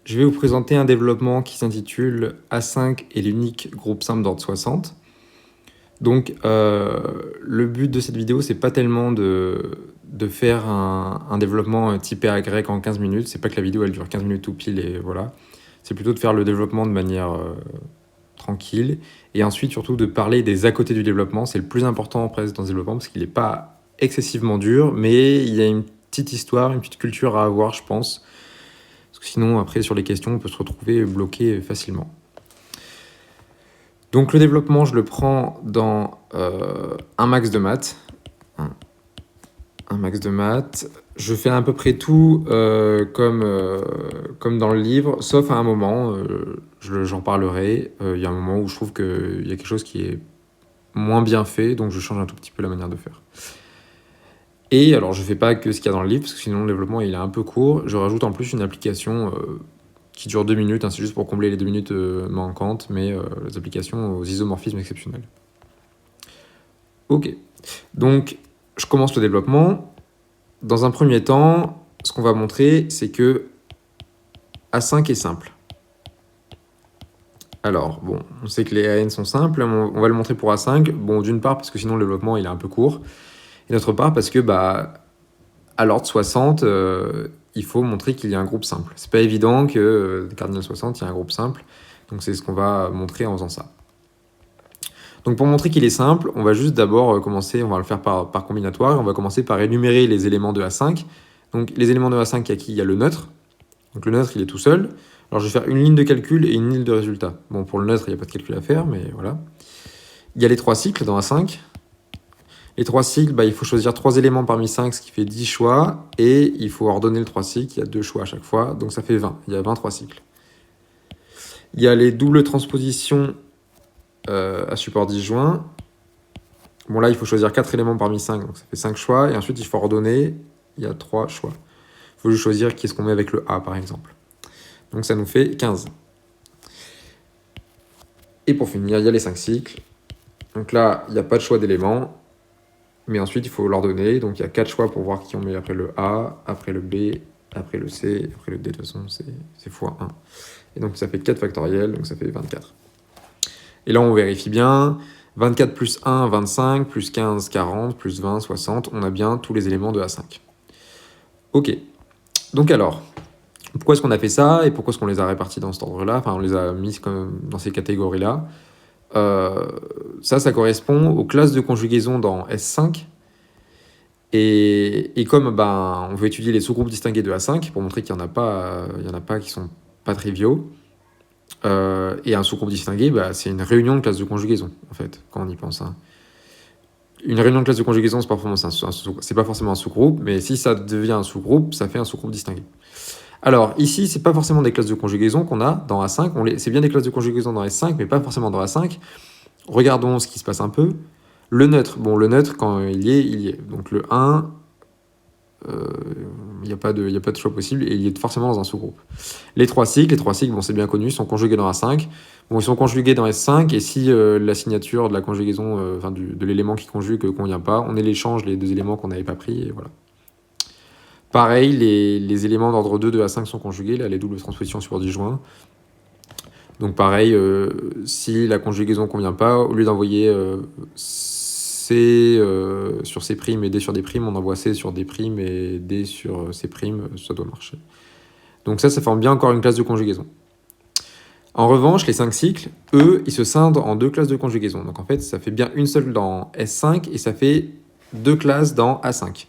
Je vais vous présenter un développement qui s'intitule A5 est l'unique groupe simple d'ordre 60. Donc le but de cette vidéo, c'est pas tellement de faire un développement type Y en 15 minutes. C'est pas que la vidéo elle dure 15 minutes tout pile et voilà. C'est plutôt de faire le développement de manière tranquille et ensuite surtout de parler des à côté du développement. C'est le plus important presque dans ce développement parce qu'il n'est pas excessivement dur, mais il y a une petite histoire, une petite culture à avoir, je pense. Parce que sinon, après, sur les questions, on peut se retrouver bloqué facilement. Donc le développement, je le prends dans un max de maths. Un max de maths. Je fais à peu près tout comme dans le livre, sauf à un moment, j'en parlerai. Il y a un moment où je trouve qu'il y a quelque chose qui est moins bien fait, donc je change un tout petit peu la manière de faire. Et alors, je ne fais pas que ce qu'il y a dans le livre, parce que sinon le développement il est un peu court. Je rajoute en plus une application qui dure 2 minutes, hein, c'est juste pour combler les 2 minutes manquantes, mais les applications aux isomorphismes exceptionnels. Ok, donc je commence le développement. Dans un premier temps, ce qu'on va montrer, c'est que A5 est simple. Alors, bon, on sait que les AN sont simples, on va le montrer pour A5. Bon, d'une part, parce que sinon le développement il est un peu court, et d'autre part, parce que à l'ordre 60, il faut montrer qu'il y a un groupe simple. C'est pas évident que cardinal 60, il y a un groupe simple. Donc c'est ce qu'on va montrer en faisant ça. Donc pour montrer qu'il est simple, on va juste d'abord commencer, on va le faire par combinatoire, et on va commencer par énumérer les éléments de A5. Donc les éléments de A5, il y a le neutre. Donc le neutre, il est tout seul. Alors je vais faire une ligne de calcul et une ligne de résultat. Bon, pour le neutre, il n'y a pas de calcul à faire, mais voilà. Il y a les 3 cycles dans A5. Les 3 cycles, il faut choisir 3 éléments parmi 5, ce qui fait 10 choix. Et il faut ordonner le 3 cycles, il y a 2 choix à chaque fois, donc ça fait 20. Il y a 23 cycles. Il y a les doubles transpositions à support disjoint. Bon là, il faut choisir 4 éléments parmi 5, donc ça fait 5 choix. Et ensuite, il faut ordonner, il y a 3 choix. Il faut juste choisir qui est-ce qu'on met avec le A, par exemple. Donc ça nous fait 15. Et pour finir, il y a les 5 cycles. Donc là, il n'y a pas de choix d'éléments. Mais ensuite, il faut l'ordonner. Donc, il y a 4 choix pour voir qui on met après le A, après le B, après le C, après le D. De toute façon, c'est x1. Et donc, ça fait 4 factoriels, donc ça fait 24. Et là, on vérifie bien. 24 plus 1, 25, plus 15, 40, plus 20, 60. On a bien tous les éléments de A5. Ok. Donc alors, pourquoi est-ce qu'on a fait ça et pourquoi est-ce qu'on les a répartis dans cet ordre-là? Enfin, on les a mis dans ces catégories-là. Ça correspond aux classes de conjugaison dans S5. Et comme on veut étudier les sous-groupes distingués de A5 pour montrer qu'il n'y en a pas qui sont pas triviaux, et un sous-groupe distingué, c'est une réunion de classes de conjugaison, en fait, quand on y pense. Hein. Une réunion de classes de conjugaison, c'est pas forcément un sous-groupe, mais si ça devient un sous-groupe, ça fait un sous-groupe distingué. Alors, ici, c'est pas forcément des classes de conjugaison qu'on a dans A5, c'est bien des classes de conjugaison dans S5, mais pas forcément dans A5. Regardons ce qui se passe un peu. Le neutre, quand il y est. Donc le 1, il n'y a pas de choix possible et il est forcément dans un sous-groupe. Les 3 cycles, c'est bien connu, sont conjugués dans A5. Bon, ils sont conjugués dans S5 et si la signature de la conjugaison, de l'élément qui conjugue ne convient pas, on échange les 2 éléments qu'on n'avait pas pris et voilà. Pareil, les éléments d'ordre 2 de A5 sont conjugués, là, les doubles transpositions sur disjoint. Donc pareil, si la conjugaison ne convient pas, au lieu d'envoyer C sur C' et D sur D', on envoie C sur D' et D sur C', ça doit marcher. Donc ça forme bien encore une classe de conjugaison. En revanche, les 5 cycles, eux, ils se scindent en 2 classes de conjugaison. Donc en fait, ça fait bien une seule dans S5 et ça fait 2 classes dans A5.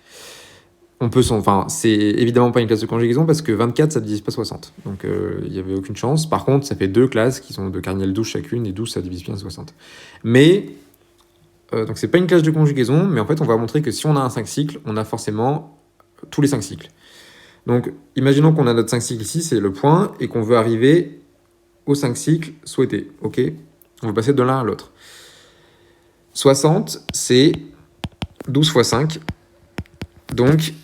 C'est évidemment pas une classe de conjugaison parce que 24, ça ne divise pas 60. Donc il n'y avait aucune chance. Par contre, ça fait 2 classes qui sont de cardinal 12 chacune et 12, ça divise bien 60. Mais, donc c'est pas une classe de conjugaison, mais en fait, on va montrer que si on a un 5 cycles, on a forcément tous les 5 cycles. Donc, imaginons qu'on a notre 5 cycles ici, c'est le point, et qu'on veut arriver aux 5 cycles souhaités. Ok, on veut passer de l'un à l'autre. 60, c'est 12 fois 5. Donc,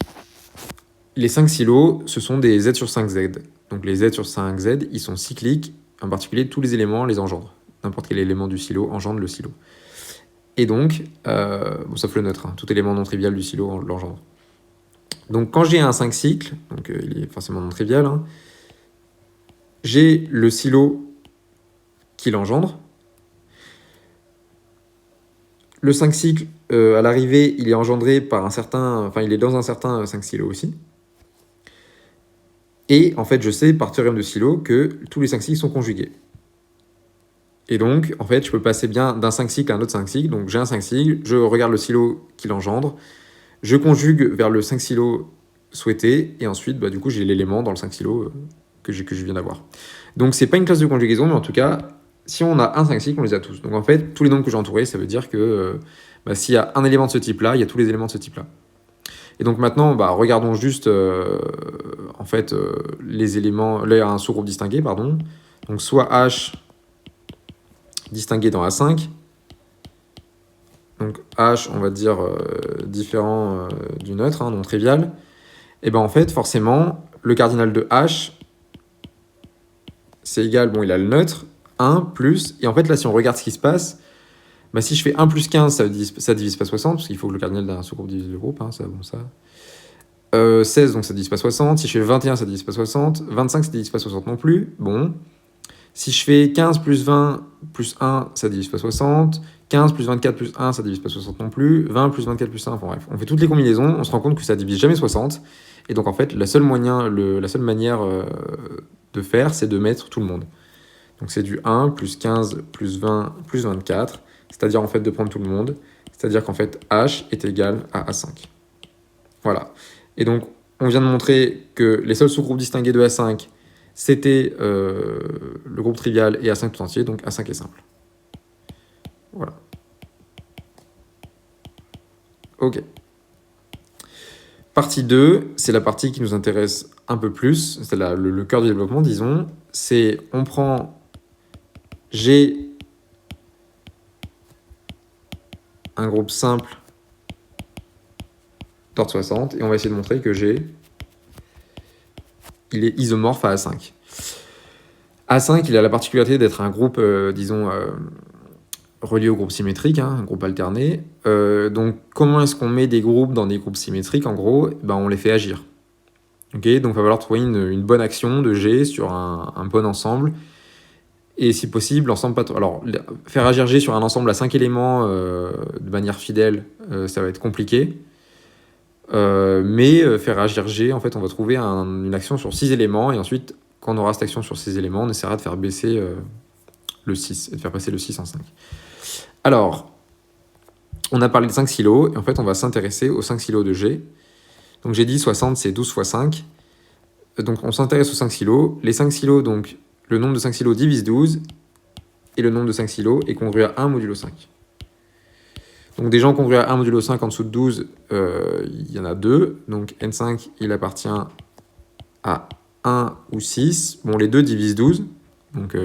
les 5 silos, ce sont des Z sur 5Z. Donc les Z sur 5Z, ils sont cycliques. En particulier, tous les éléments les engendrent. N'importe quel élément du silo engendre le silo. Et donc, sauf le neutre, tout élément non trivial du silo l'engendre. Donc quand j'ai un 5 cycles, donc il est forcément non trivial, j'ai le silo qui l'engendre. Le 5 cycles, à l'arrivée, il est engendré par un certain... Enfin, il est dans un certain 5 silos aussi. Et en fait, je sais par théorème de silo que tous les 5 cycles sont conjugués. Et donc, en fait, je peux passer bien d'un 5 cycles à un autre 5 cycles. Donc, j'ai un 5 cycles, je regarde le silo qui l'engendre, je conjugue vers le 5 silo souhaité, et ensuite, du coup, j'ai l'élément dans le 5 silo que je viens d'avoir. Donc, c'est pas une classe de conjugaison, mais en tout cas, si on a un 5 cycles, on les a tous. Donc, en fait, tous les nombres que j'ai entourés, ça veut dire que s'il y a un élément de ce type-là, il y a tous les éléments de ce type-là. Et donc maintenant, regardons juste les éléments, là, un sous-groupe distingué, pardon. Donc soit H distingué dans A5. Donc H, on va dire différent du neutre, non trivial. Et en fait, forcément, le cardinal de H, c'est égal, il a le neutre, 1 plus, et en fait là, si on regarde ce qui se passe, si je fais 1 plus 15, ça divise pas 60, parce qu'il faut que le cardinal d'un sous-groupe divise le groupe, 16, donc ça divise pas 60. Si je fais 21, ça divise pas 60. 25, ça divise pas 60 non plus. Bon. Si je fais 15 plus 20 plus 1, ça divise pas 60. 15 plus 24 plus 1, ça divise pas 60 non plus. 20 plus 24 plus 1, enfin bref. On fait toutes les combinaisons, on se rend compte que ça divise jamais 60. Et donc en fait, la seule manière de faire, c'est de mettre tout le monde. Donc c'est du 1 plus 15 plus 20 plus 24. C'est-à-dire en fait de prendre tout le monde. C'est-à-dire qu'en fait, H est égal à A5. Voilà. Et donc, on vient de montrer que les seuls sous-groupes distingués de A5, c'était le groupe trivial et A5 tout entier, donc A5 est simple. Voilà. Ok. Partie 2, c'est la partie qui nous intéresse un peu plus, c'est le cœur du développement, disons. C'est, on prend G, un groupe simple d'ordre 60, et on va essayer de montrer que G, il est isomorphe à A5. A5, il a la particularité d'être un groupe, relié au groupe symétrique, un groupe alterné. Donc, comment est-ce qu'on met des groupes dans des groupes symétriques? En gros, on les fait agir. Okay, donc, il va falloir trouver une bonne action de G sur un bon ensemble. Et si possible, l'ensemble pas trop. Alors, faire agir G sur un ensemble à 5 éléments de manière fidèle, ça va être compliqué. Mais faire agir G, en fait, on va trouver une action sur 6 éléments. Et ensuite, quand on aura cette action sur 6 éléments, on essaiera de faire baisser le 6 et de faire passer le 6 en 5. Alors, on a parlé de 5 silos, et en fait, on va s'intéresser aux 5 silos de G. Donc, j'ai dit 60, c'est 12 fois 5. Donc, on s'intéresse aux 5 silos. Les 5 silos, donc, le nombre de 5 silos divise 12, et le nombre de 5 silos est congru à 1 modulo 5. Donc, déjà, congru à 1 modulo 5 en dessous de 12, il y en a 2. Donc, N5, il appartient à 1 ou 6. Bon, les deux divisent 12, donc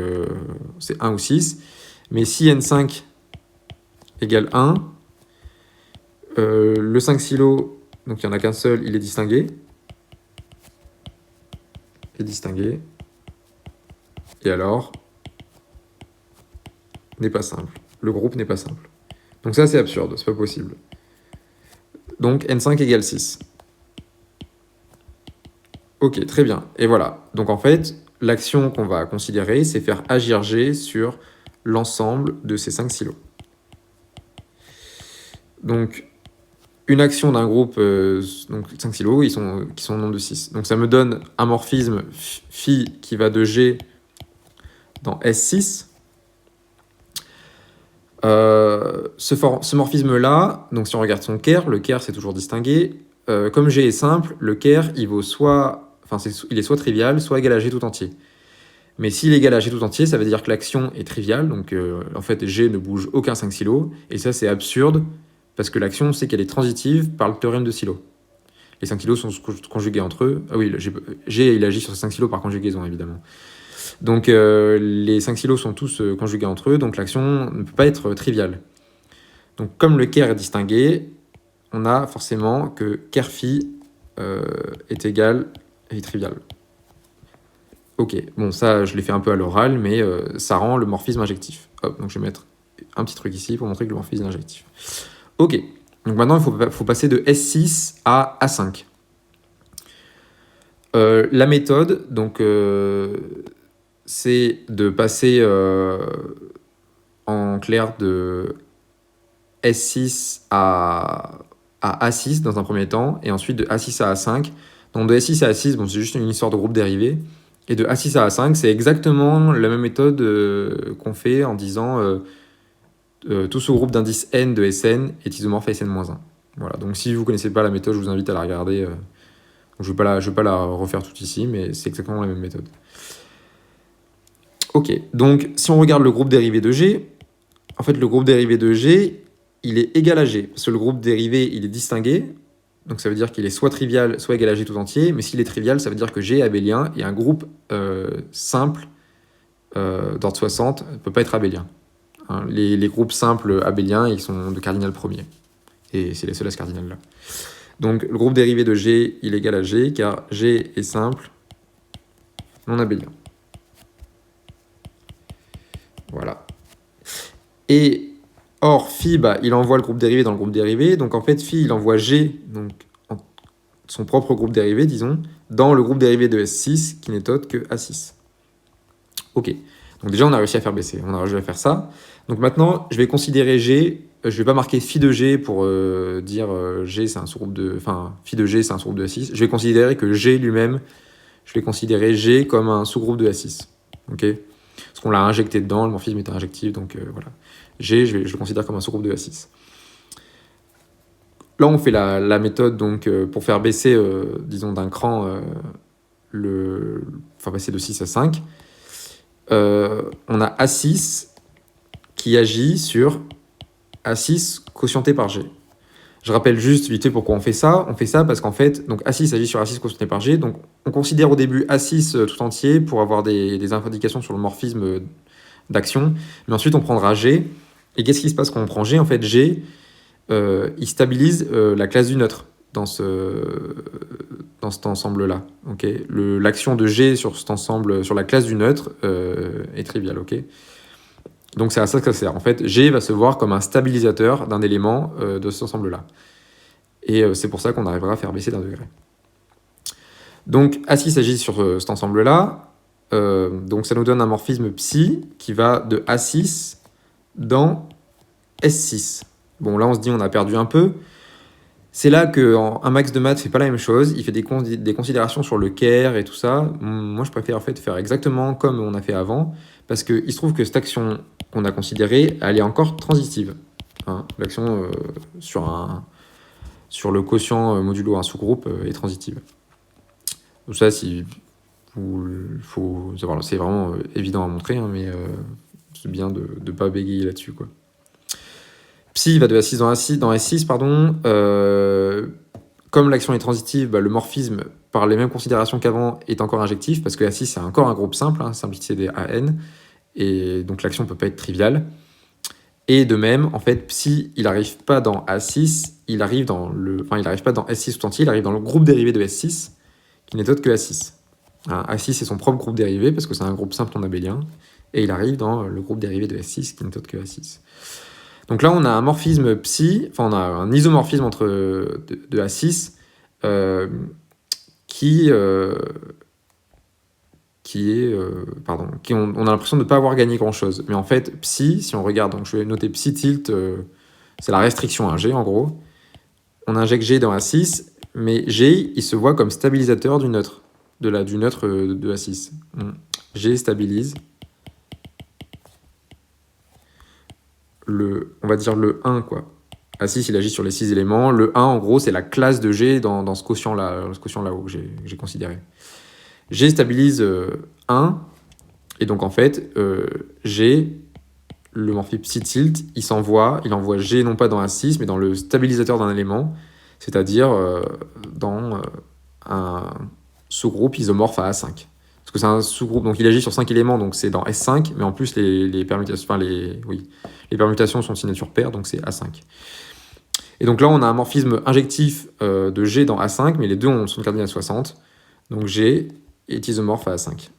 c'est 1 ou 6. Mais si N5 égale 1, le 5 silo, donc il n'y en a qu'un seul, il est distingué. Et alors, n'est pas simple. Le groupe n'est pas simple. Donc ça, c'est absurde, c'est pas possible. Donc N5 égale 6. Ok, très bien. Et voilà. Donc en fait, l'action qu'on va considérer, c'est faire agir G sur l'ensemble de ces 5 silos. Donc, une action d'un groupe, donc 5 silos, qui sont au nombre de 6. Donc ça me donne un morphisme phi qui va de G dans S6. Ce morphisme-là, donc si on regarde son ker, le ker c'est toujours distingué. Comme G est simple, le ker il vaut il est soit trivial, soit égal à G tout entier. Mais s'il est égal à G tout entier, ça veut dire que l'action est triviale, donc en fait G ne bouge aucun 5 silos, et ça c'est absurde, parce que l'action, on sait qu'elle est transitive par le théorème de Sylow. Les 5 silos sont conjugués entre eux. Ah oui, G il agit sur ces 5 silos par conjugaison, évidemment. Donc les 5 silos sont tous conjugués entre eux, donc l'action ne peut pas être triviale. Donc comme le ker est distingué, on a forcément que ker phi est égal et trivial. Ok, bon ça je l'ai fait un peu à l'oral, mais ça rend le morphisme injectif. Hop, donc je vais mettre un petit truc ici pour montrer que le morphisme est injectif. Ok, donc maintenant il faut passer de S6 à A5. La méthode, donc c'est de passer en clair de S6 à A6 dans un premier temps, et ensuite de A6 à A5. Donc de S6 à A6, bon, c'est juste une histoire de groupe dérivé. Et de A6 à A5, c'est exactement la même méthode qu'on fait en disant tout sous-groupe d'indice n de Sn est isomorphe à Sn-1. Voilà, donc si vous ne connaissez pas la méthode, je vous invite à la regarder. Je ne vais pas la refaire toute ici, mais c'est exactement la même méthode. Ok, donc si on regarde le groupe dérivé de G, en fait le groupe dérivé de G, il est égal à G, parce que le groupe dérivé, il est distingué, donc ça veut dire qu'il est soit trivial, soit égal à G tout entier, mais s'il est trivial, ça veut dire que G est abélien, et un groupe simple d'ordre 60 ne peut pas être abélien. Hein, les groupes simples abéliens, ils sont de cardinal premier, et c'est les seuls à ce cardinal-là. Donc le groupe dérivé de G, il est égal à G, car G est simple, non abélien. Voilà. Et or, phi, bah, il envoie le groupe dérivé dans le groupe dérivé. Donc en fait, phi, il envoie G, donc son propre groupe dérivé, disons, dans le groupe dérivé de S6, qui n'est autre que A6. Ok. Donc déjà, on a réussi à faire baisser. On a réussi à faire ça. Donc maintenant, je vais considérer G. Je ne vais pas marquer phi de G pour dire G, c'est un sous-groupe de... Enfin, phi de G, c'est un sous-groupe de A6. Je vais considérer que G lui-même, je vais considérer G comme un sous-groupe de A6. Ok. Parce qu'on l'a injecté dedans, le morphisme était injectif, donc voilà. G, je le considère comme un sous-groupe de A6. Là, on fait la méthode donc, pour faire baisser, disons, d'un cran, enfin passer de 6 à 5. On a A6 qui agit sur A6 quotienté par G. Je rappelle juste vite fait pourquoi on fait ça. On fait ça parce qu'en fait, donc A6 agit sur A6 quotienté par G. Donc on considère au début A6 tout entier pour avoir des indications sur le morphisme d'action. Mais ensuite, on prendra G. Et qu'est-ce qui se passe quand on prend G? En fait, G, il stabilise la classe du neutre dans cet ensemble-là. Okay, l'action de G sur cet ensemble, sur la classe du neutre, est triviale. Okay, donc c'est à ça que ça sert. En fait, G va se voir comme un stabilisateur d'un élément de cet ensemble-là. Et c'est pour ça qu'on arrivera à faire baisser d'un degré. Donc A6 agit sur cet ensemble-là. Donc ça nous donne un morphisme psi qui va de A6 dans S6. Bon, là, on se dit on a perdu un peu. C'est là qu'un max de maths fait pas la même chose. Il fait des considérations sur le Caire et tout ça. Moi, je préfère en fait faire exactement comme on a fait avant, parce qu'il se trouve que cette action qu'on a considérée, elle est encore transitive. Hein, l'action sur le quotient modulo un sous-groupe est transitive. Donc ça, c'est vraiment évident à montrer, hein, mais c'est bien de ne pas bégayer là-dessus, quoi. Psi va de A6 dans S6, pardon. Comme l'action est transitive, bah, le morphisme, par les mêmes considérations qu'avant, est encore injectif, parce que A6, c'est encore un groupe simple, hein, simplicité des AN, et donc l'action ne peut pas être triviale. Et de même, en fait, psi, il n'arrive pas dans A6, il n'arrive pas dans S6 tout entier, il arrive dans le groupe dérivé de S6, qui n'est autre que A6. Hein, A6 c'est son propre groupe dérivé, parce que c'est un groupe simple non abélien, et il arrive dans le groupe dérivé de S6, qui n'est autre que A6. Donc là, on a un morphisme psi, enfin on a un isomorphisme entre de A6 qui on a l'impression de ne pas avoir gagné grand-chose. Mais en fait, psi, si on regarde, donc je vais noter psi tilt, c'est la restriction à G en gros. On injecte G dans A6, mais G, il se voit comme stabilisateur du neutre, du neutre de A6. G stabilise on va dire le 1, quoi. A6, il agit sur les 6 éléments. Le 1, en gros, c'est la classe de G dans ce quotient-là haut que j'ai considéré. G stabilise 1, et donc en fait, G, le morphisme psi tilt, il envoie G non pas dans A6, mais dans le stabilisateur d'un élément, c'est-à-dire dans un sous-groupe isomorphe à A5. Parce que c'est un sous-groupe, donc il agit sur 5 éléments, donc c'est dans S5, mais en plus les permutations, les permutations sont de signature paire, donc c'est A5. Et donc là, on a un morphisme injectif de G dans A5, mais les deux sont de cardinal 60. Donc G est isomorphe à A5.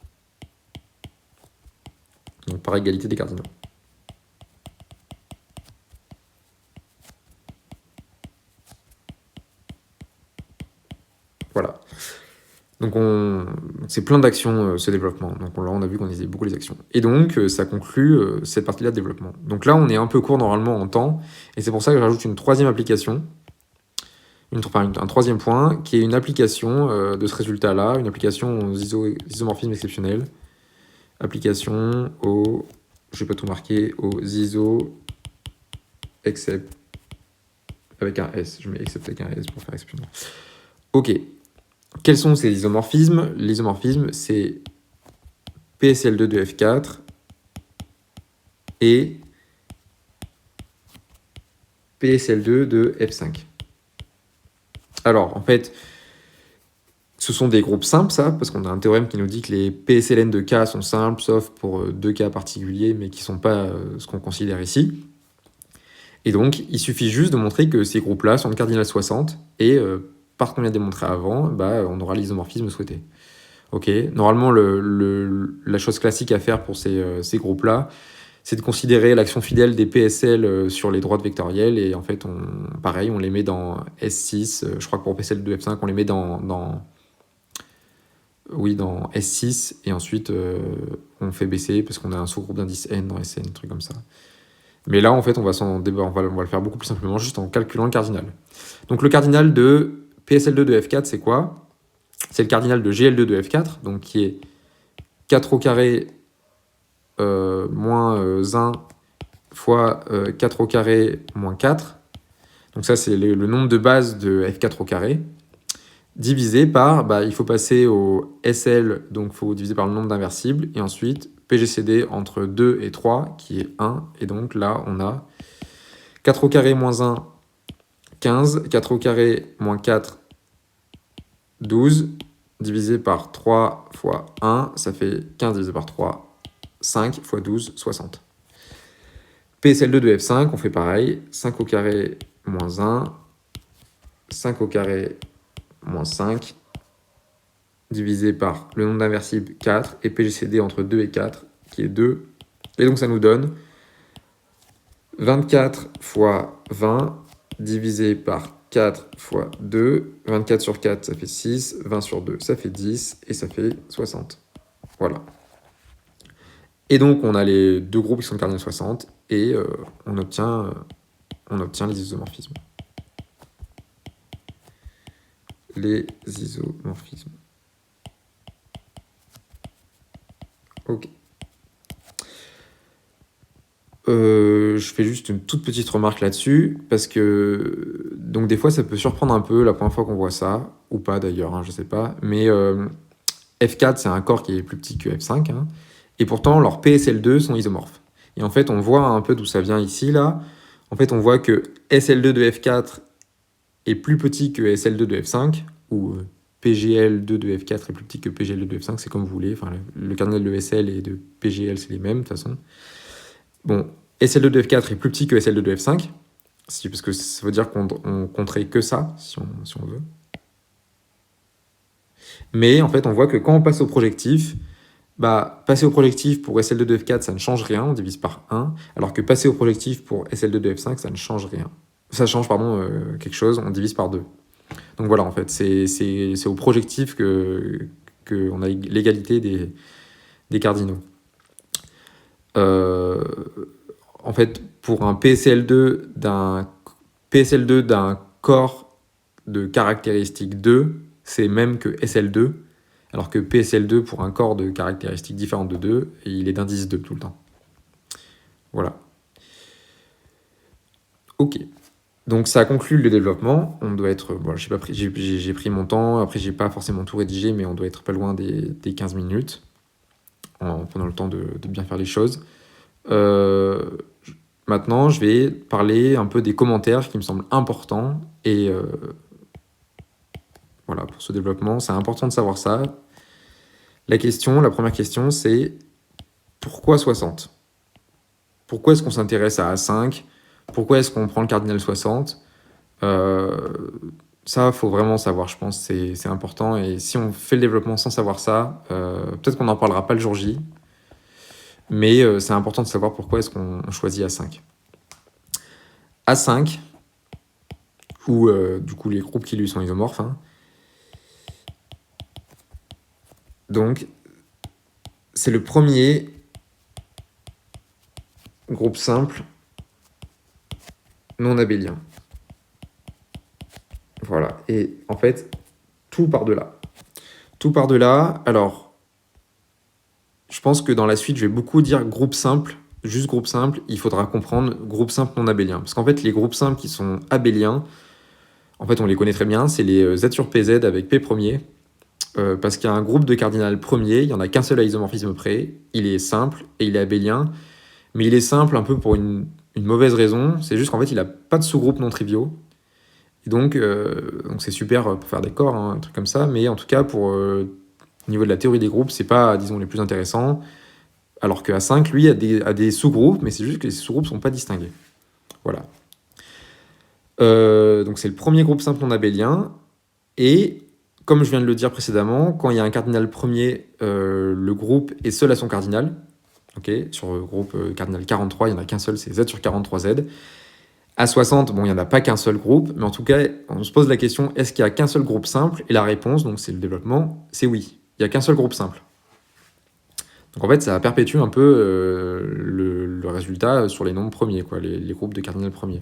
Donc par égalité des cardinaux. Voilà. Donc c'est plein d'actions, ce développement. Donc là, on a vu qu'on utilisait beaucoup les actions. Et donc, ça conclut cette partie-là de développement. Donc là, on est un peu court normalement en temps, et c'est pour ça que je rajoute une troisième application, un troisième point, qui est une application de ce résultat-là, une application aux isomorphismes exceptionnels, application au, je vais pas tout marquer, aux iso except avec un S, je mets except avec un S pour faire exceptionnel. Ok. Quels sont ces isomorphismes? L'isomorphisme, c'est PSL2 de F4 et PSL2 de F5. Alors, en fait, ce sont des groupes simples, ça, parce qu'on a un théorème qui nous dit que les PSLN de K sont simples, sauf pour deux cas particuliers, mais qui ne sont pas ce qu'on considère ici. Et donc, il suffit juste de montrer que ces groupes-là sont de cardinal 60, et par qu'on vient de démontrer avant, on aura l'isomorphisme souhaité. Ok. Normalement, la chose classique à faire pour ces groupes-là, c'est de considérer l'action fidèle des PSL sur les droites vectorielles, et en fait, pareil, on les met dans S6, je crois que pour PSL de F5, on les met dans S6, et ensuite, on fait baisser, parce qu'on a un sous-groupe d'indice N dans Sn, un truc comme ça. Mais là, en fait, on va le faire beaucoup plus simplement, juste en calculant le cardinal. Donc le cardinal de PSL2 de F4, c'est quoi? C'est le cardinal de GL2 de F4, donc qui est 4 au carré moins 1 fois 4 au carré moins 4. Donc ça, c'est le nombre de bases de F4 au carré. Divisé par, il faut passer au SL, donc il faut diviser par le nombre d'inversibles. Et ensuite, PGCD entre 2 et 3, qui est 1. Et donc là, on a 4 au carré moins 1, 15. 4 au carré moins 4, 12. Divisé par 3 fois 1, ça fait 15 divisé par 3, 5 fois 12, 60. PSL2 de F5, on fait pareil. 5 au carré moins 1, 5 au carré moins 5, divisé par le nombre d'inversibles 4, et PGCD entre 2 et 4, qui est 2. Et donc ça nous donne 24 fois 20, divisé par 4 fois 2. 24 sur 4, ça fait 6. 20 sur 2, ça fait 10. Et ça fait 60. Voilà. Et donc, on a les deux groupes qui sont cardinal 60. Et on obtient les isomorphismes. Les isomorphismes. Ok. Je fais juste une toute petite remarque là-dessus, parce que donc des fois ça peut surprendre un peu la première fois qu'on voit ça, ou pas d'ailleurs, je sais pas, mais F4 c'est un corps qui est plus petit que F5, et pourtant leurs PSL2 sont isomorphes. Et en fait on voit un peu d'où ça vient ici, là. En fait on voit que SL2 de F4 est plus petit que SL2 de F5, ou PGL2 de F4 est plus petit que PGL2 de F5, c'est comme vous voulez, enfin, le cardinal de SL et de PGL c'est les mêmes de toute façon. Bon, SL2 de F4 est plus petit que SL2 de F5, parce que ça veut dire qu'on compterait que ça, si on veut. Mais en fait, on voit que quand on passe au projectif, passer au projectif pour SL2 de F4, ça ne change rien, on divise par 1, alors que passer au projectif pour SL2 de F5, ça ne change rien. Ça change, quelque chose, on divise par 2. Donc voilà, en fait, c'est au projectif qu'on a l'égalité des cardinaux. En fait, pour un PSL2 d'un corps de caractéristique 2, c'est même que SL2, alors que PSL2 pour un corps de caractéristiques différentes de 2, il est d'indice 2 tout le temps. Voilà. Ok. Donc ça conclut le développement. On doit être, j'ai pris mon temps, après j'ai pas forcément tout rédigé, mais on doit être pas loin des 15 minutes, en prenant le temps de bien faire les choses. Maintenant, je vais parler un peu des commentaires qui me semblent importants, et voilà, pour ce développement, c'est important de savoir ça. La première question, c'est pourquoi 60? Pourquoi est-ce qu'on s'intéresse à A5? Pourquoi est-ce qu'on prend le cardinal 60? Ça, faut vraiment savoir, je pense, c'est important. Et si on fait le développement sans savoir ça, peut-être qu'on n'en parlera pas le jour J, mais c'est important de savoir pourquoi est-ce qu'on choisit A5. A5, ou du coup les groupes qui lui sont isomorphes, Donc, c'est le premier groupe simple non abélien. Voilà. Et en fait, tout part de là. Tout part de là. Alors, je pense que dans la suite, je vais beaucoup dire groupe simple. Juste groupe simple, il faudra comprendre groupe simple non abélien. Parce qu'en fait, les groupes simples qui sont abéliens, en fait, on les connaît très bien. C'est les Z sur PZ avec P premier. Parce qu'il y a un groupe de cardinal premier, il n'y en a qu'un seul à isomorphisme près. Il est simple et il est abélien. Mais il est simple un peu pour une mauvaise raison. C'est juste qu'en fait, il n'a pas de sous-groupes non triviaux. Et donc c'est super pour faire des corps, hein, un truc comme ça. Mais en tout cas, pour au niveau de la théorie des groupes, c'est pas, disons, les plus intéressants. Alors que A5, lui, a des sous-groupes, mais c'est juste que les sous-groupes sont pas distingués. Voilà. Donc c'est le premier groupe simple non abélien. Et comme je viens de le dire précédemment, quand il y a un cardinal premier, le groupe est seul à son cardinal. Okay, sur le groupe cardinal 43, il n'y en a qu'un seul, c'est Z sur 43Z. À 60, bon, il n'y en a pas qu'un seul groupe, mais en tout cas, on se pose la question, est-ce qu'il n'y a qu'un seul groupe simple? Et la réponse, donc c'est le développement, c'est oui. Il n'y a qu'un seul groupe simple. Donc en fait, ça perpétue un peu le résultat sur les nombres premiers, quoi, les groupes de cardinal premiers.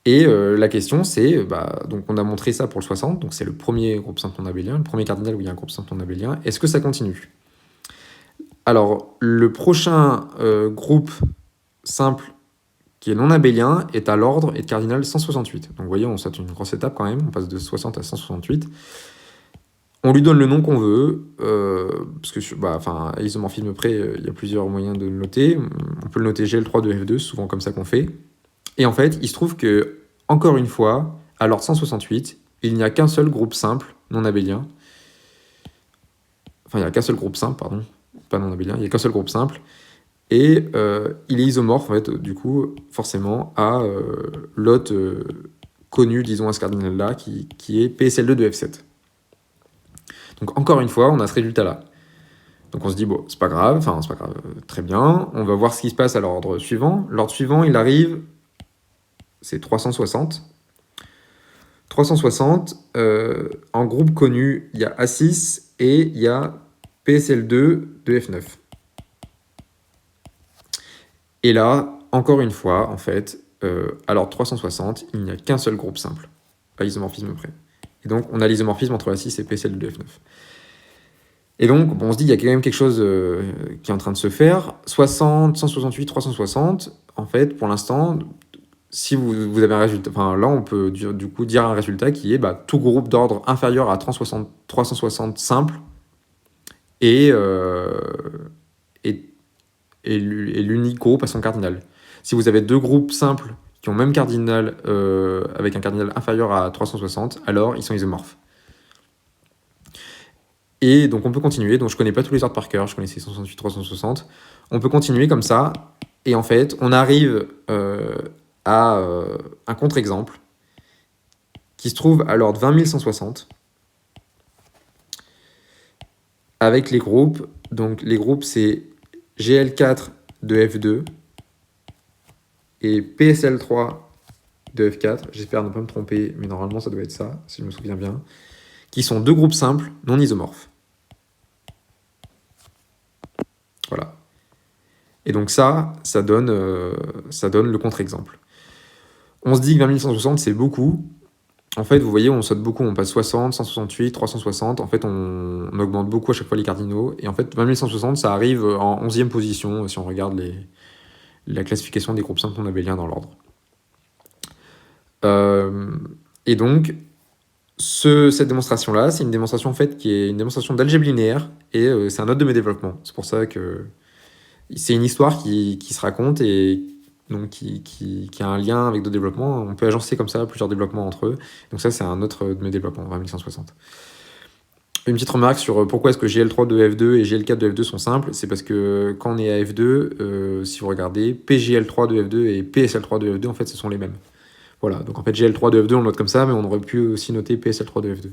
Et la question, c'est, donc on a montré ça pour le 60, donc c'est le premier groupe simple non abélien, le premier cardinal où il y a un groupe simple non abélien. Est-ce que ça continue? Alors, le prochain groupe simple qui est non abélien est à l'ordre et de cardinal 168. Donc vous voyez, on saute une grosse étape quand même, on passe de 60 à 168. On lui donne le nom qu'on veut, parce que, à isomorphisme près, il y a plusieurs moyens de le noter. On peut le noter GL3 de F2, c'est souvent comme ça qu'on fait. Et en fait, il se trouve que, encore une fois, à l'ordre 168, il n'y a qu'un seul groupe simple non abélien. Enfin, il n'y a qu'un seul groupe simple, pardon, pas non abélien, il n'y a qu'un seul groupe simple. Et il est isomorphe, en fait, du coup, forcément, à l'hôte connu, disons, à ce cardinal-là, qui est PSL2 de F7. Donc, encore une fois, on a ce résultat-là. Donc, on se dit, bon, c'est pas grave, très bien. On va voir ce qui se passe à l'ordre suivant. L'ordre suivant, il arrive, c'est 360. 360, en groupe connu, il y a A6 et il y a PSL2 de F9. Et là, encore une fois, en fait, à l'ordre 360, il n'y a qu'un seul groupe simple, à isomorphisme près. Et donc, on a l'isomorphisme entre A6 et PSL2 de F9. Et donc, bon, on se dit, il y a quand même quelque chose qui est en train de se faire. 60, 168, 360, en fait, pour l'instant, si vous avez un résultat, enfin là, on peut du coup dire un résultat qui est tout groupe d'ordre inférieur à 360 simple et l'unique groupe à son cardinal. Si vous avez deux groupes simples qui ont même cardinal avec un cardinal inférieur à 360, alors ils sont isomorphes. Et donc on peut continuer, donc je connais pas tous les ordres par cœur, je connaissais 168, 360. On peut continuer comme ça, et en fait, on arrive à un contre-exemple qui se trouve à l'ordre 20160 avec les groupes. Donc les groupes, c'est GL4 de F2 et PSL3 de F4. J'espère ne pas me tromper, mais normalement ça doit être ça, si je me souviens bien. Qui sont deux groupes simples non isomorphes. Voilà. Et donc ça donne le contre-exemple. On se dit que 20160, c'est beaucoup. En fait, vous voyez, on saute beaucoup. On passe 60, 168, 360. En fait, on augmente beaucoup à chaque fois les cardinaux. Et en fait, 20160, ça arrive en 11e position, si on regarde la classification des groupes simples non abéliens dans l'ordre. Et donc, cette démonstration-là, c'est une démonstration en fait qui est une démonstration d'algèbre linéaire, et c'est un autre de mes développements. C'est pour ça que c'est une histoire qui se raconte et donc qui a un lien avec d'autres développements. On peut agencer comme ça plusieurs développements entre eux. Donc ça, c'est un autre de mes développements, 20160. Une petite remarque sur pourquoi est-ce que GL3 de F2 et GL4 de F2 sont simples. C'est parce que quand on est à F2, si vous regardez, PGL3 de F2 et PSL3 de F2, en fait, ce sont les mêmes. Voilà, donc en fait, GL3 de F2, on le note comme ça, mais on aurait pu aussi noter PSL3 de F2.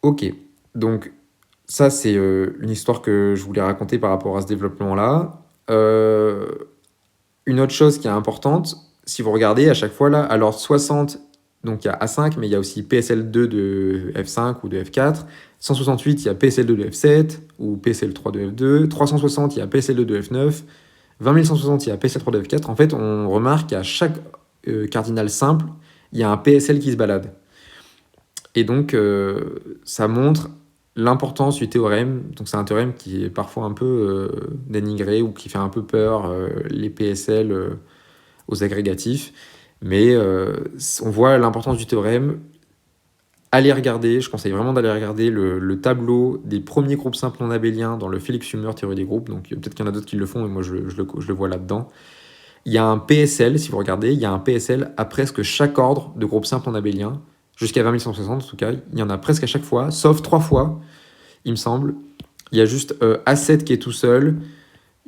Ok, donc ça, c'est une histoire que je voulais raconter par rapport à ce développement-là. Une autre chose qui est importante, si vous regardez à chaque fois là, à l'ordre 60 Donc il y a A5, mais il y a aussi PSL2 de F5 ou de F4. 168, il y a PSL2 de F7 ou PSL3 de F2. 360, il y a PSL2 de F9. 20160, il y a PSL3 de F4. En fait, on remarque qu'à chaque cardinal simple, il y a un PSL qui se balade. Et donc, ça montre l'importance du théorème. Donc, c'est un théorème qui est parfois un peu dénigré ou qui fait un peu peur, les PSL aux agrégatifs. Mais on voit l'importance du théorème. Allez regarder, je conseille vraiment d'aller regarder le tableau des premiers groupes simples non abéliens dans le Felix Humer théorie des groupes. Donc peut-être qu'il y en a d'autres qui le font, mais moi je le vois là-dedans. Il y a un PSL, si vous regardez, il y a un PSL à presque chaque ordre de groupes simples non abéliens, jusqu'à 20160 en tout cas. Il y en a presque à chaque fois, sauf 3 fois, il me semble. Il y a juste A7 qui est tout seul.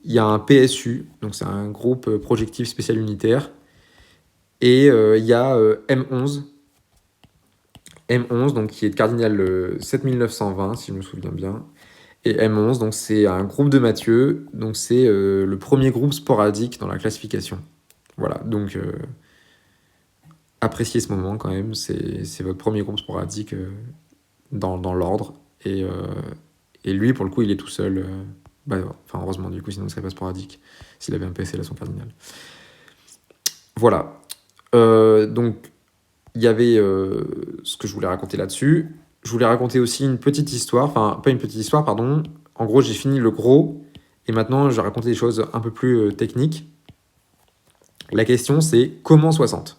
Il y a un PSU, donc c'est un groupe projectif spécial unitaire. Et il y a M11. M11, donc qui est de cardinal 7920, si je me souviens bien. Et M11, donc c'est un groupe de Mathieu, donc c'est le premier groupe sporadique dans la classification. Voilà, donc appréciez ce moment quand même, c'est votre premier groupe sporadique dans l'ordre. Et lui, pour le coup, il est tout seul. Enfin, heureusement, du coup, sinon il ne serait pas sporadique, s'il avait un PSL à son cardinal. Voilà. Donc, il y avait ce que je voulais raconter là-dessus. Je voulais raconter aussi une petite histoire, enfin pas une petite histoire, pardon. En gros, j'ai fini le gros, et maintenant je vais raconter des choses un peu plus techniques. La question c'est comment 60 ?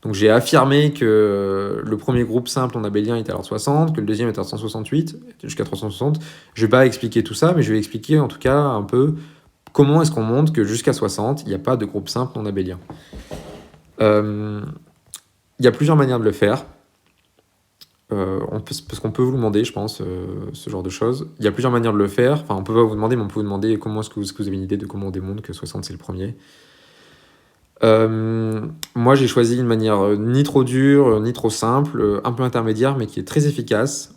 Donc j'ai affirmé que le premier groupe simple en abélien était à l'ordre 60, que le deuxième était à 168, jusqu'à 360. Je vais pas expliquer tout ça, mais je vais expliquer en tout cas un peu comment est-ce qu'on montre que jusqu'à 60, il n'y a pas de groupe simple non abélien. Il y a plusieurs manières de le faire. Parce qu'on peut vous demander, je pense, ce genre de choses. Il y a plusieurs manières de le faire. Enfin, on peut pas vous demander, mais on peut vous demander comment est-ce que vous avez une idée de comment on démontre que 60 c'est le premier. Moi, j'ai choisi une manière ni trop dure, ni trop simple, un peu intermédiaire, mais qui est très efficace,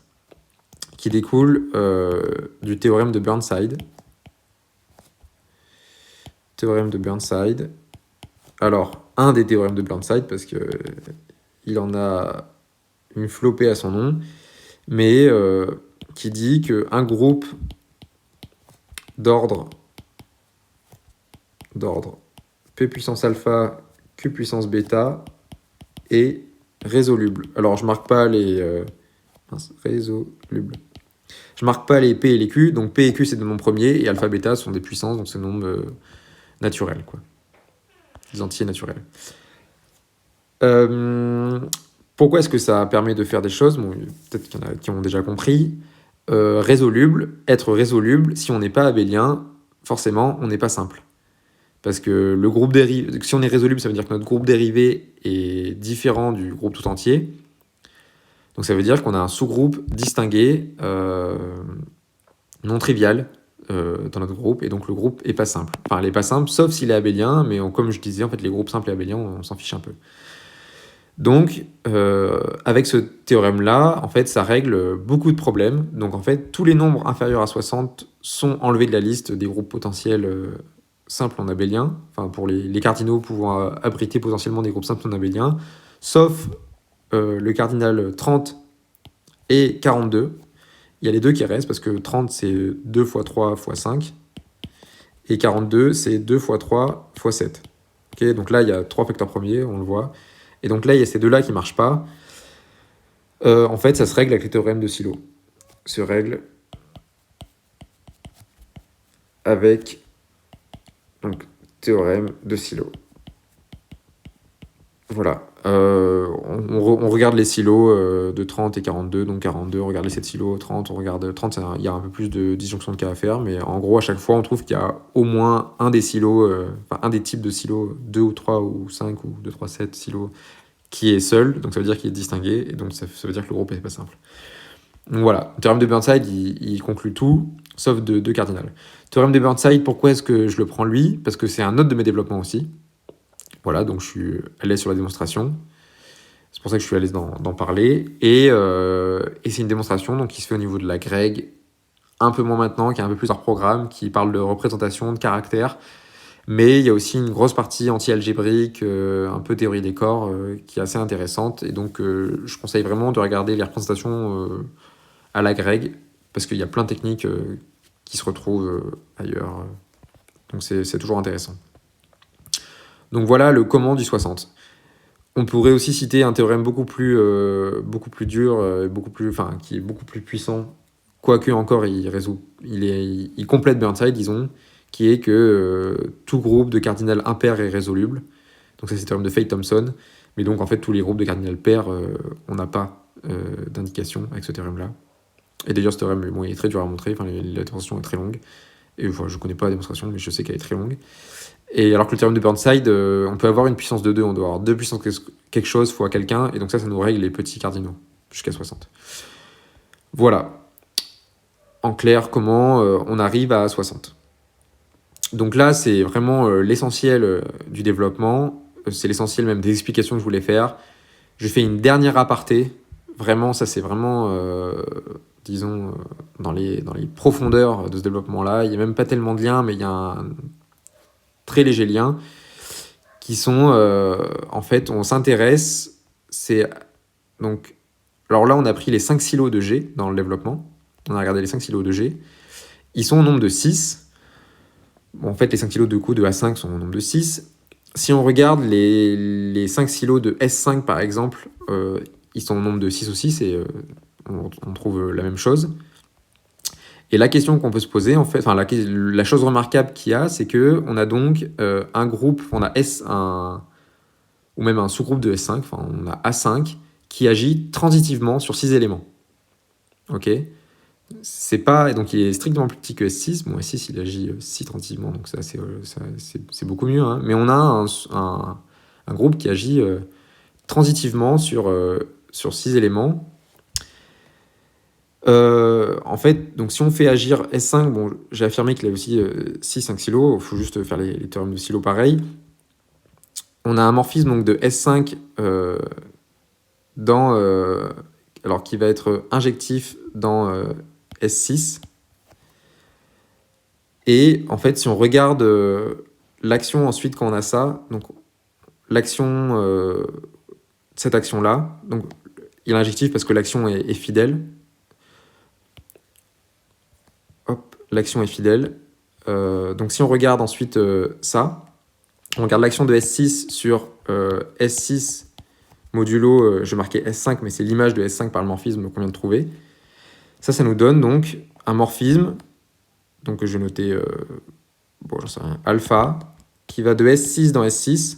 qui découle du théorème de Burnside. Théorème de Burnside. Alors, un des théorèmes de Burnside, parce que il en a une flopée à son nom, mais qui dit qu'un groupe d'ordre P puissance alpha, Q puissance bêta est résoluble. Alors je marque pas les résoluble. Je marque pas les P et les Q, donc P et Q c'est des nombres premiers et alpha bêta sont des puissances, donc c'est des nombres naturels, quoi. Des entiers naturels. Pourquoi est-ce que ça permet de faire des choses ? Bon, peut-être qu'il y en a qui ont déjà compris. Résoluble, être résoluble, si on n'est pas abélien, forcément, on n'est pas simple. Parce que le groupe dérivé, si on est résoluble, ça veut dire que notre groupe dérivé est différent du groupe tout entier. Donc ça veut dire qu'on a un sous-groupe distingué, non trivial, dans notre groupe, et donc le groupe est pas simple. Enfin, il n'est pas simple, sauf s'il est abélien, mais comme je disais, en fait, les groupes simples et abéliens, on s'en fiche un peu. Donc, avec ce théorème-là, en fait, ça règle beaucoup de problèmes. Donc, en fait, tous les nombres inférieurs à 60 sont enlevés de la liste des groupes potentiels simples en abélien, enfin, pour les cardinaux pouvant abriter potentiellement des groupes simples en abélien, sauf le cardinal 30 et 42. Il y a les deux qui restent, parce que 30, c'est 2 x 3 x 5, et 42, c'est 2 x 3 x 7. Okay, donc là, il y a 3 facteurs premiers, on le voit. Et donc là, il y a ces deux-là qui ne marchent pas. En fait, ça se règle avec le théorème de Sylow. Se règle avec donc théorème de Sylow. Voilà. On regarde les silos de 30 et 42. Donc 42, on regarde les 7 silos. 30, on regarde 30, il y a un peu plus de disjonction de cas à faire. Mais en gros, à chaque fois, on trouve qu'il y a au moins un des silos, un des types de silos, 2 ou 3 ou 5 ou 2, 3, 7 silos, qui est seul, donc ça veut dire qu'il est distingué, et donc ça veut dire que le groupe n'est pas simple. Donc voilà, le théorème de Burnside, il conclut tout, sauf deux cardinales. Théorème de Burnside, pourquoi est-ce que je le prends lui ? Parce que c'est un autre de mes développements aussi. Voilà, donc je suis à l'aise sur la démonstration. C'est pour ça que je suis à l'aise d'en parler. Et c'est une démonstration donc, qui se fait au niveau de la Greg, un peu moins maintenant, qui est un peu plus hors programme, qui parle de représentation, de caractère. Mais il y a aussi une grosse partie anti-algébrique, un peu théorie des corps, qui est assez intéressante. Et donc, je conseille vraiment de regarder les représentations à la grecque, parce qu'il y a plein de techniques qui se retrouvent ailleurs. Donc, c'est toujours intéressant. Donc, voilà le comment du 60. On pourrait aussi citer un théorème beaucoup plus dur, qui est beaucoup plus puissant, quoique encore il complète Burnside, disons, qui est que tout groupe de cardinal impair est résoluble. Donc ça c'est le théorème de Fay-Thompson. Mais donc en fait tous les groupes de cardinal pair, on n'a pas d'indication avec ce théorème-là. Et d'ailleurs ce théorème, bon, il est très dur à montrer, enfin, la démonstration est très longue. Et enfin, je connais pas la démonstration, mais je sais qu'elle est très longue. Et alors que le théorème de Burnside, on peut avoir une puissance de 2, on doit avoir 2 puissances quelque chose fois quelqu'un, et donc ça nous règle les petits cardinaux, jusqu'à 60. Voilà. En clair, comment on arrive à 60. Donc là, c'est vraiment l'essentiel du développement, c'est l'essentiel même des explications que je voulais faire. Je fais une dernière aparté, vraiment, ça c'est vraiment, disons, dans les profondeurs de ce développement-là. Il n'y a même pas tellement de liens, mais il y a un très léger lien, qui sont, en fait, on s'intéresse, donc, alors là, on a pris les 5 silos de G dans le développement, on a regardé les 5 silos de G, ils sont au nombre de 6, bon, en fait, les 5 silos de coups de A5 sont au nombre de 6, si on regarde les 5 silos de S5, par exemple, ils sont au nombre de 6 aussi, on trouve la même chose. Et la question qu'on peut se poser, en fait, enfin la chose remarquable qu'il y a, c'est que on a donc un groupe, on a S1 ou même un sous-groupe de S5, enfin on a A5 qui agit transitivement sur 6 éléments. Ok. C'est pas, donc il est strictement plus petit que S6. Bon, S6 il agit si transitivement, donc ça c'est beaucoup mieux. Hein. Mais on a un groupe qui agit transitivement sur 6 éléments. En fait, donc si on fait agir S5, bon, j'ai affirmé qu'il y a aussi 6-5 silos, il faut juste faire les théorèmes de silos pareil. On a un morphisme donc, de S5 alors qui va être injectif dans S6. Et en fait, si on regarde l'action ensuite quand on a ça, donc l'action, cette action-là, donc il est injectif parce que l'action est fidèle. Hop, l'action est fidèle. Donc si on regarde ensuite ça, on regarde l'action de S6 sur S6 modulo, je marquais S5, mais c'est l'image de S5 par le morphisme qu'on vient de trouver. Ça nous donne donc un morphisme, donc que je vais noter, bon, j'en sais rien, alpha, qui va de S6 dans S6.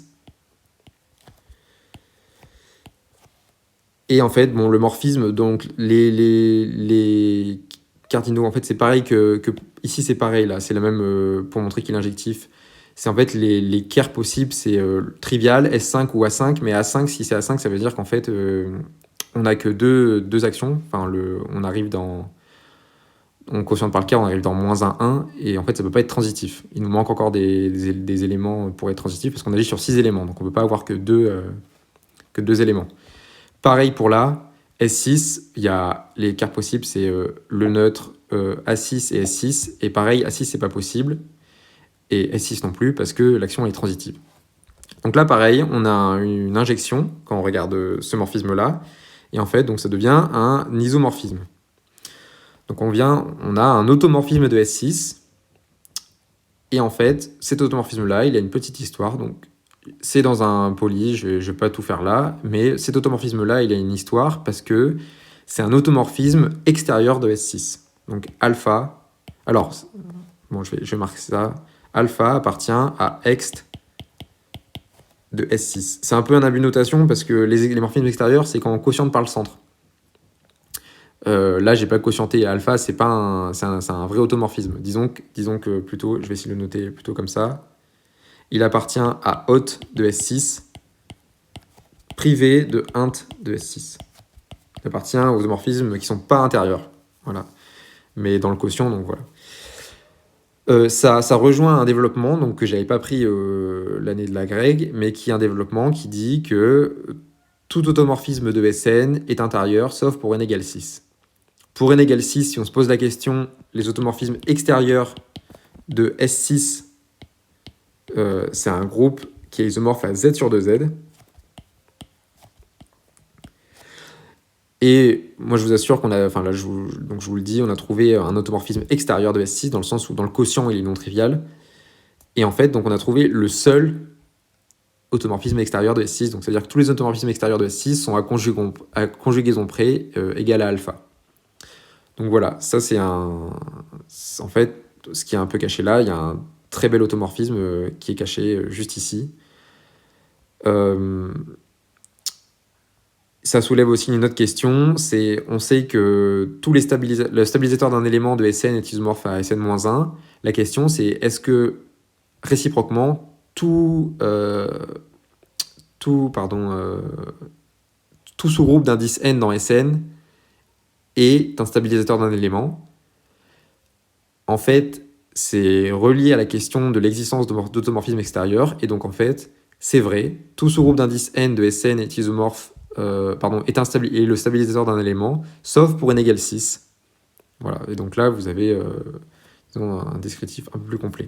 Et en fait, bon, le morphisme, donc les cardinaux, en fait, c'est pareil que ici, c'est pareil, là, c'est la même, pour montrer qu'il est injectif. C'est en fait les kers possibles, c'est trivial, S5 ou A5, mais A5, si c'est A5, ça veut dire qu'en fait, on n'a que deux actions. Enfin, on arrive dans... On quotiente par le ker, on arrive dans -1, et en fait, ça peut pas être transitif. Il nous manque encore des éléments pour être transitif, parce qu'on agit sur 6 éléments, donc on peut pas avoir que deux éléments. Pareil pour là, S6, il y a les kers possibles, c'est le neutre, A6 et S6, et pareil, A6, c'est pas possible, et S6 non plus, parce que l'action est transitive. Donc là, pareil, on a une injection, quand on regarde ce morphisme-là, et en fait, donc ça devient un isomorphisme. Donc on a un automorphisme de S6, et en fait, cet automorphisme-là, il a une petite histoire, donc c'est dans un poly, je vais pas tout faire là, mais cet automorphisme-là, il a une histoire, parce que c'est un automorphisme extérieur de S6. Donc alpha, alors, bon, je vais marquer ça, alpha appartient à ext de S6. C'est un peu un abus de notation, parce que les morphismes extérieurs, c'est quand on quotiente par le centre. Là, j'ai pas quotienté alpha, c'est un vrai automorphisme. Disons que plutôt, je vais essayer de le noter plutôt comme ça. Il appartient à hôte de S6, privé de int de S6. Il appartient aux homorphismes qui sont pas intérieurs. Voilà. Mais dans le quotient, donc voilà. Ça rejoint un développement donc, que j'avais pas pris l'année de la grecque, mais qui est un développement qui dit que tout automorphisme de Sn est intérieur, sauf pour n égale 6. Pour n égale 6, si on se pose la question, les automorphismes extérieurs de S6 c'est un groupe qui est isomorphe à Z sur 2Z. Et moi, je vous assure qu'on a, enfin là, donc je vous le dis, on a trouvé un automorphisme extérieur de S6, dans le sens où dans le quotient, il est non trivial. Et en fait, donc on a trouvé le seul automorphisme extérieur de S6. Donc, c'est-à-dire que tous les automorphismes extérieurs de S6 sont à conjugaison près égale à alpha. Donc voilà, ça c'est un... En fait, ce qui est un peu caché là, il y a un très bel automorphisme qui est caché juste ici. Ça soulève aussi une autre question, c'est on sait que tous les le stabilisateur d'un élément de Sn est isomorphe à Sn-1. La question c'est est-ce que réciproquement tout sous-groupe d'indice n dans Sn est un stabilisateur d'un élément. En fait, c'est relié à la question de l'existence d'automorphisme extérieur, et donc en fait, c'est vrai, tout sous-groupe d'indice n de Sn est isomorphe, est le stabilisateur d'un élément, sauf pour n égale 6. Voilà, et donc là, vous avez un descriptif un peu plus complet.